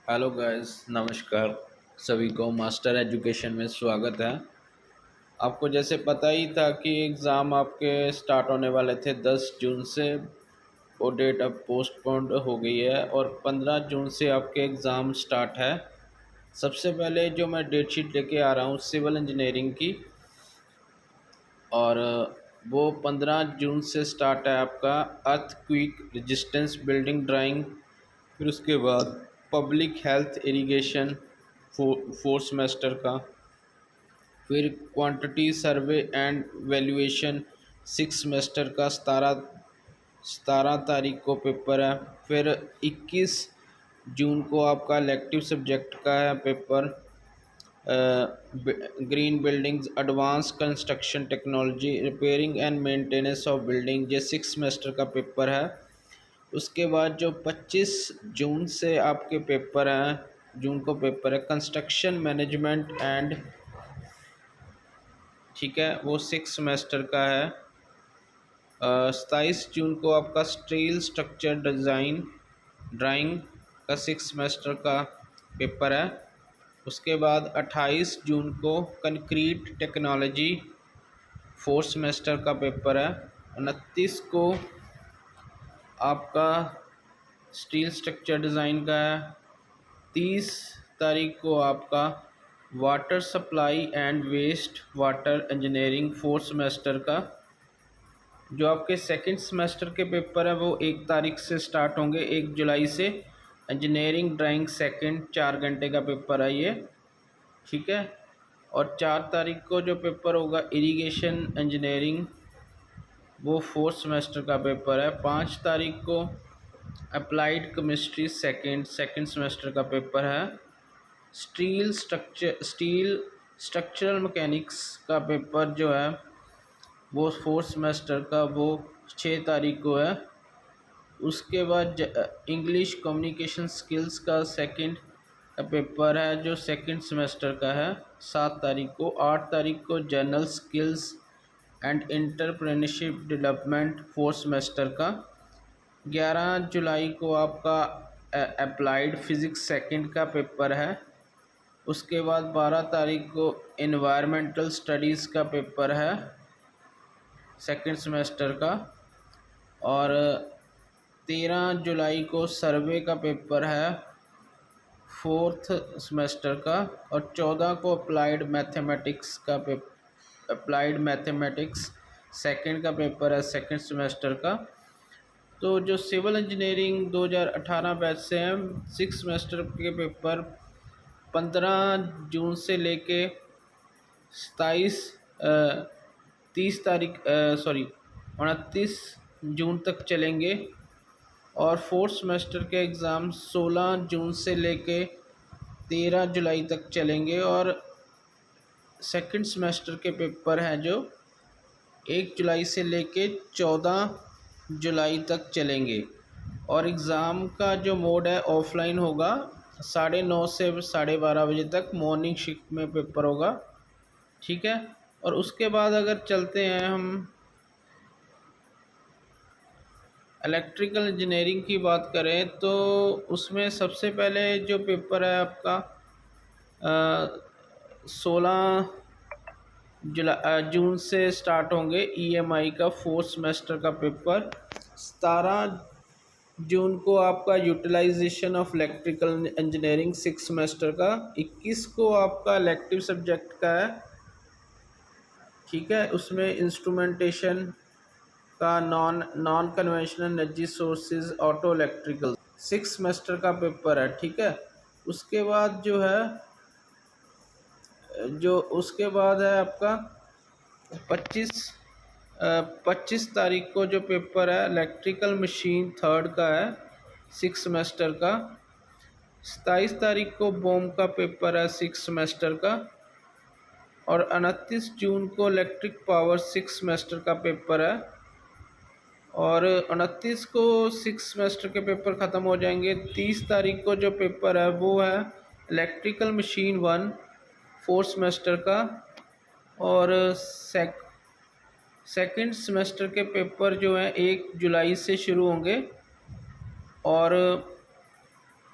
Hello guys, नमस्कार। सभी को मास्टर एजुकेशन में स्वागत है। आपको जैसे पता ही था कि एग्ज़ाम आपके स्टार्ट होने वाले थे 10 जून से। वो डेट अब पोस्टपोन्ड हो गई है और 15 जून से आपके एग्ज़ाम स्टार्ट है। सबसे पहले जो मैं डेट शीट लेके आ रहा हूँ सिविल इंजीनियरिंग की, और वो 15 जून से स्टार्ट है आपका अर्थक्वेक रेजिस्टेंस बिल्डिंग ड्राइंग। फिर उसके बाद public health irrigation fourth semester का। फिर quantity survey and valuation six semester का 17 तारीख को पेपर है। फिर 21 जून को आपका इलेक्टिव सब्जेक्ट का है paper, green buildings advance construction technology repairing and maintenance of building, ये सिक्स सेमेस्टर का पेपर है। उसके बाद जो 25 जून से आपके पेपर हैं, जून को पेपर है कंस्ट्रक्शन मैनेजमेंट एंड, ठीक है, वो सिक्स सेमेस्टर का है। 27 जून को आपका स्टील स्ट्रक्चर डिज़ाइन ड्राइंग का सिक्स सेमेस्टर का पेपर है। उसके बाद 28 जून को कंक्रीट टेक्नोलॉजी फोर्थ सेमेस्टर का पेपर है। 29 को आपका स्टील स्ट्रक्चर डिज़ाइन का है। 30 तारीख को आपका water supply and waste water engineering fourth semester का। जो आपके सेकंड सेमेस्टर के पेपर है वो 1 तारीख से स्टार्ट होंगे, 1 जुलाई से। इंजीनियरिंग ड्राइंग सेकंड 4 घंटे का पेपर है ये, ठीक है। और 4 तारीख को जो पेपर होगा इरिगेशन इंजीनियरिंग, वो फोर्थ सेमेस्टर का पेपर है। 5 तारीख को अप्लाइड केमिस्ट्री सेकंड सेमेस्टर का पेपर है। स्टील स्ट्रक्चरल मैकेनिक्स का पेपर जो है वो फोर्थ सेमेस्टर का, वो 6 तारीख को है। उसके बाद इंग्लिश कम्युनिकेशन स्किल्स का सेकंड पेपर है जो सेकंड सेमेस्टर का है, 7 तारीख को। 8 तारीख को general skills and entrepreneurship development fourth semester का। 11 जुलाई को आपका अप्लाइड फिज़िक्स सेकंड का पेपर है। उसके बाद 12 तारीख को इन्वायरमेंटल स्टडीज़ का पेपर है सेकंड सेमेस्टर का। और 13 जुलाई को सर्वे का पेपर है फोर्थ सेमेस्टर का। और 14 को अप्लाइड मैथमेटिक्स का अप्लाइड मैथमेटिक्स सेकंड का पेपर है सेकंड सेमेस्टर का। तो जो सिविल इंजीनियरिंग 2018 बैच से हैं, सिक्स सेमेस्टर के पेपर 15 जून से लेके 27 30 तारीख, सॉरी 29 जून तक चलेंगे। और फोर्थ सेमेस्टर के एग्ज़ाम 16 जून से लेके 13 जुलाई तक चलेंगे। और सेकंड सेमेस्टर के पेपर हैं जो 1 जुलाई से लेके 14 जुलाई तक चलेंगे। और एग्ज़ाम का जो मोड है ऑफलाइन होगा, 9:30 से 12:30 बजे तक मॉर्निंग शिफ्ट में पेपर होगा, ठीक है। और उसके बाद अगर चलते हैं हम इलेक्ट्रिकल इंजीनियरिंग की बात करें, तो उसमें सबसे पहले जो पेपर है आपका 16 जून से स्टार्ट होंगे ईएमआई का फोर्थ सेमेस्टर का पेपर। 17 जून को आपका utilisation of electrical engineering six semester का। 21 को आपका इलेक्टिव सब्जेक्ट का है, ठीक है। उसमें इंस्ट्रूमेंटेशन का non non conventional energy sources auto electrical six semester का पेपर है, ठीक है। उसके बाद जो है आपका 25 तारीख को जो पेपर है इलेक्ट्रिकल मशीन थर्ड का है सिक्स सेमेस्टर का। 27 तारीख को बॉम का पेपर है सिक्स सेमेस्टर का। और 29 जून को इलेक्ट्रिक पावर सिक्स सेमेस्टर का पेपर है। और 29 को सिक्स सेमेस्टर के पेपर ख़त्म हो जाएंगे। 30 तारीख को जो पेपर है वो है electrical machine one fourth semester का। और सेकंड सेमेस्टर के पेपर जो हैं 1 जुलाई से शुरू होंगे। और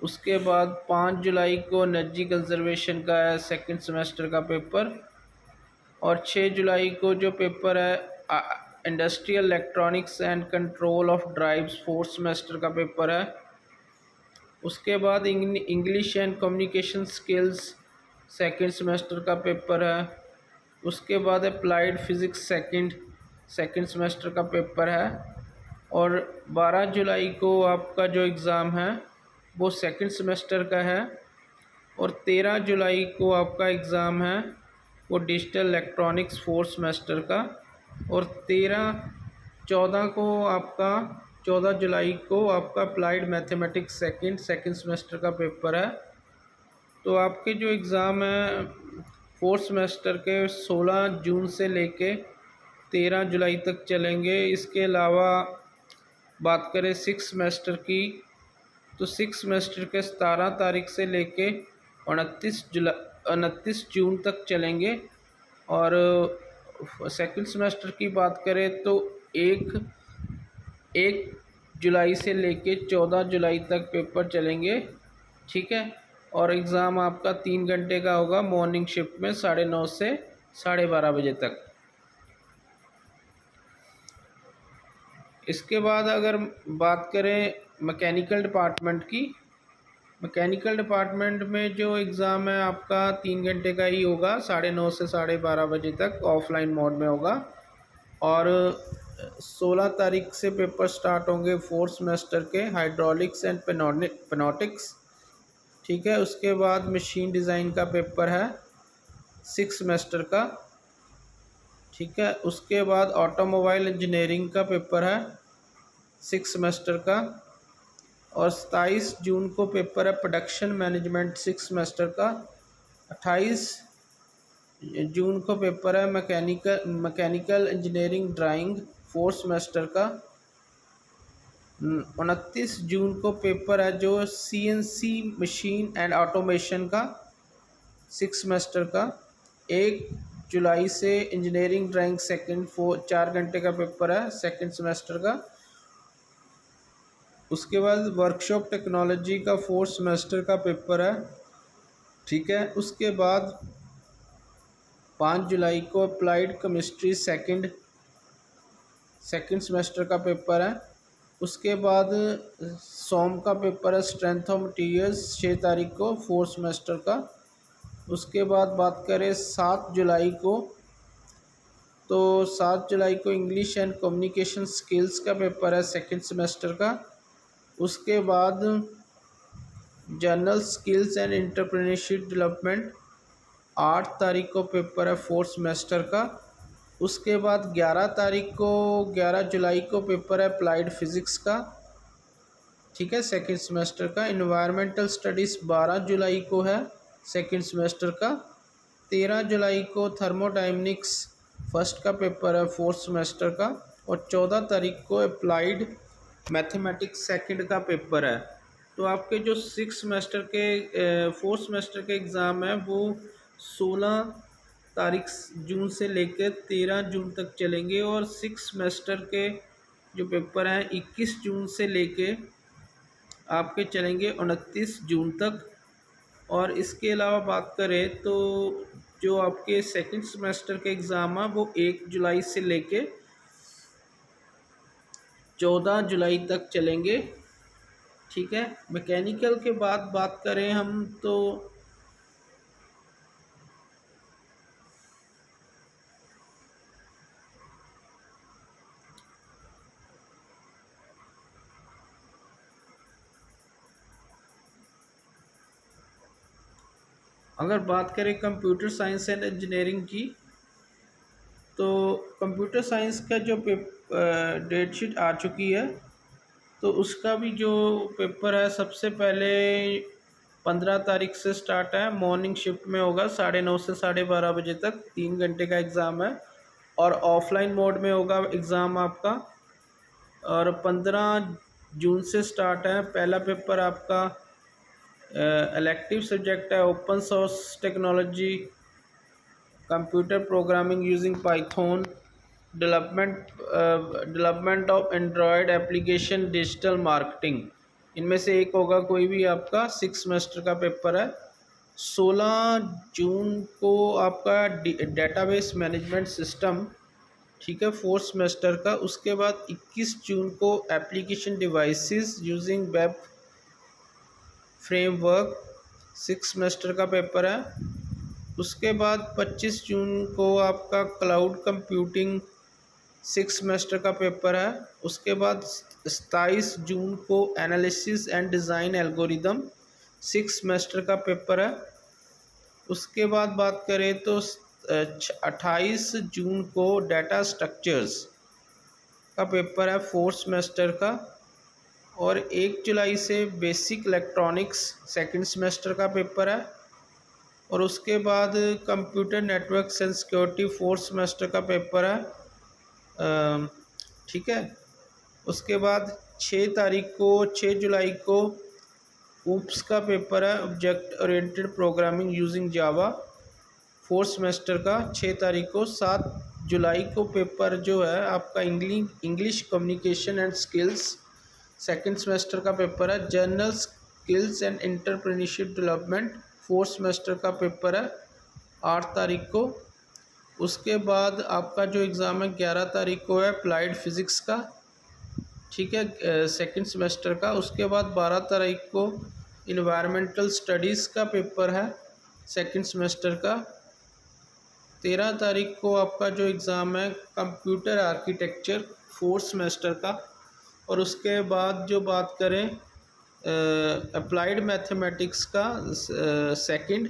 उसके बाद 5 जुलाई को एनर्जी कंजर्वेशन का है सेकंड सेमेस्टर का पेपर। और 6 जुलाई को जो पेपर है industrial electronics and control of drives fourth semester का पेपर है। उसके बाद English and communication skills second semester का पेपर है। उसके बाद अप्लाइड फिज़िक्स सेकंड सेमेस्टर का पेपर है। और 12 जुलाई को आपका जो एग्ज़ाम है वो सेकंड सेमेस्टर का है। और 13 जुलाई को आपका एग्ज़ाम है वो डिजिटल इलेक्ट्रॉनिक्स फोर्थ सेमेस्टर का। और 14 जुलाई को आपका अप्लाइड मैथमेटिक्स सेकंड सेमेस्टर का पेपर है। तो आपके जो एग्ज़ाम है फोर्थ सेमेस्टर के 16 जून से लेके 13 जुलाई तक चलेंगे। इसके अलावा बात करें सिक्स सेमेस्टर की, तो सिक्स सेमेस्टर के 17 तारीख से लेके 29 जून तक चलेंगे। और सेकंड सेमेस्टर की बात करें तो एक जुलाई से लेके 14 जुलाई तक पेपर चलेंगे, ठीक है। और एग्ज़ाम आपका 3 घंटे का होगा मॉर्निंग शिफ्ट में 9:30 से 12:30 बजे तक। इसके बाद अगर बात करें मैकेनिकल डिपार्टमेंट की, मैकेनिकल डिपार्टमेंट में जो एग्ज़ाम है आपका 3 घंटे का ही होगा 9:30 से 12:30 बजे तक ऑफलाइन मोड में होगा। और 16 तारीख से पेपर स्टार्ट होंगे फोर्थ सेमेस्टर के हाइड्रोलिक्स एंड पेनोटिक्स, ठीक है। उसके बाद मशीन डिज़ाइन का पेपर है सिक्स सेमेस्टर का, ठीक है। उसके बाद ऑटोमोबाइल इंजीनियरिंग का पेपर है सिक्स सेमेस्टर का। और 27 जून को पेपर है प्रोडक्शन मैनेजमेंट सिक्स सेमेस्टर का। 28 जून को पेपर है mechanical engineering drawing fourth semester का। 29 जून को पेपर है जो CNC मशीन एंड ऑटोमेशन का सिक्स सेमेस्टर का। 1 जुलाई से इंजीनियरिंग ड्राइंग 4 घंटे का पेपर है सेकंड सेमेस्टर का। उसके बाद वर्कशॉप टेक्नोलॉजी का फोर्थ सेमेस्टर का पेपर है, ठीक है। उसके बाद 5 जुलाई को अप्लाइड केमिस्ट्री सेकंड सेमेस्टर का पेपर है। उसके बाद सोम का पेपर है स्ट्रेंथ ऑफ मटीरियल्स 6 तारीख को फोर्थ सेमेस्टर का। उसके बाद बात करें 7 जुलाई को, तो 7 जुलाई को इंग्लिश एंड कम्युनिकेशन स्किल्स का पेपर है सेकंड सेमेस्टर का। उसके बाद general skills and entrepreneurship development 8 तारीख को पेपर है फोर्थ सेमेस्टर का। उसके बाद 11 जुलाई को पेपर है अप्लाइड फिज़िक्स का, ठीक है, सेकंड सेमेस्टर का। इन्वायरमेंटल स्टडीज़ 12 जुलाई को है सेकंड सेमेस्टर का। 13 जुलाई को थर्मोडायनेमिक्स फर्स्ट का पेपर है फोर्थ सेमेस्टर का। और 14 तारीख को अप्लाइड मैथमेटिक्स सेकंड का पेपर है। तो आपके जो फोर्थ सेमेस्टर के एग्ज़ाम है वो 16 तारीख जून से लेकर 13 जून तक चलेंगे। और सिक्स सेमेस्टर के जो पेपर हैं 21 जून से लेके आपके चलेंगे 29 जून तक। और इसके अलावा बात करें तो जो आपके सेकंड सेमेस्टर के एग्ज़ाम है वो 1 जुलाई से लेके 14 जुलाई तक चलेंगे, ठीक है। मैकेनिकल के बाद बात करें हम तो अगर बात करें कंप्यूटर साइंस एंड इंजीनियरिंग की, तो कंप्यूटर साइंस का जो डेट शीट आ चुकी है, तो उसका भी जो पेपर है सबसे पहले 15 तारीख से स्टार्ट है, मॉर्निंग शिफ्ट में होगा 9:30 से 12:30 बजे तक, 3 घंटे का एग्ज़ाम है। और ऑफलाइन मोड में होगा एग्ज़ाम आपका। और 15 जून से स्टार्ट है। पहला पेपर आपका इलेक्टिव सब्जेक्ट है open source technology, computer programming using Python, development of Android application, digital marketing. इनमें से एक होगा कोई भी आपका 6 सेमेस्टर का पेपर है। 16 जून को आपका डेटाबेस मैनेजमेंट सिस्टम, ठीक है, 4 सेमेस्टर का। उसके बाद 21 जून को application devices using web framework 6 semester का पेपर है। उसके बाद 25 जून को आपका क्लाउड कंप्यूटिंग 6 सेमेस्टर का पेपर है। उसके बाद 27 जून को analysis and design algorithm 6 semester का पेपर है। उसके बाद बात करें तो 28 जून को डाटा स्ट्रक्चर्स का पेपर है 4 सेमेस्टर का। और 1 जुलाई से बेसिक इलेक्ट्रॉनिक्स 2nd सेमेस्टर का पेपर है। और उसके बाद computer networks and security 4 semester का पेपर है, ठीक है। उसके बाद 6 जुलाई को ऊप्स का पेपर है, object oriented programming using Java 4 semester का 6 तारीख को। 7 जुलाई को पेपर जो है आपका English communication and skills 2nd semester का पेपर है। General skills and entrepreneurship development 4 semester का पेपर है 8 तारीख को। उसके बाद आपका जो एग्ज़ाम है 11 तारीख को है अप्लाइड फ़िज़िक्स का, ठीक है, 2nd सेमेस्टर का। उसके बाद 12 तारीख को इन्वायरमेंटल स्टडीज़ का पेपर है 2nd सेमेस्टर का। 13 तारीख को आपका जो एग्ज़ाम है कंप्यूटर आर्किटेक्चर 4 सेमेस्टर का। और उसके बाद जो बात करें अप्लाइड मैथमेटिक्स का सेकंड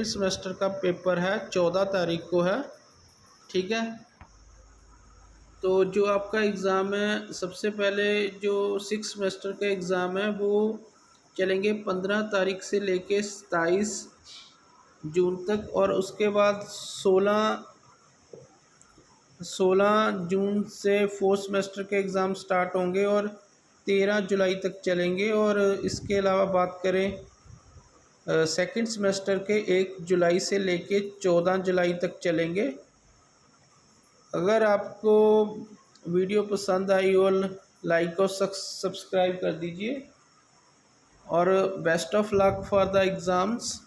सेमेस्टर का पेपर है 14 तारीख को है, ठीक है। तो जो आपका एग्ज़ाम है सबसे पहले जो 6 सेमेस्टर का एग्ज़ाम है वो चलेंगे 15 तारीख से लेके 27 जून तक। और उसके बाद 16 जून से 4 सेमेस्टर के एग्ज़ाम स्टार्ट होंगे और 13 जुलाई तक चलेंगे। और इसके अलावा बात करें 2nd सेमेस्टर के 1 जुलाई से लेके 14 जुलाई तक चलेंगे। अगर आपको वीडियो पसंद आई हो लाइक और सब्सक्राइब कर दीजिए। और best of luck for the exams.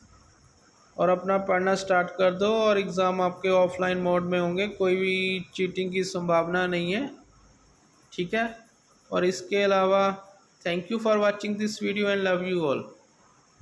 और अपना पढ़ना स्टार्ट कर दो। और एग्ज़ाम आपके ऑफलाइन मोड में होंगे, कोई भी चीटिंग की संभावना नहीं है, ठीक है। और इसके अलावा thank you for watching this video and love you all.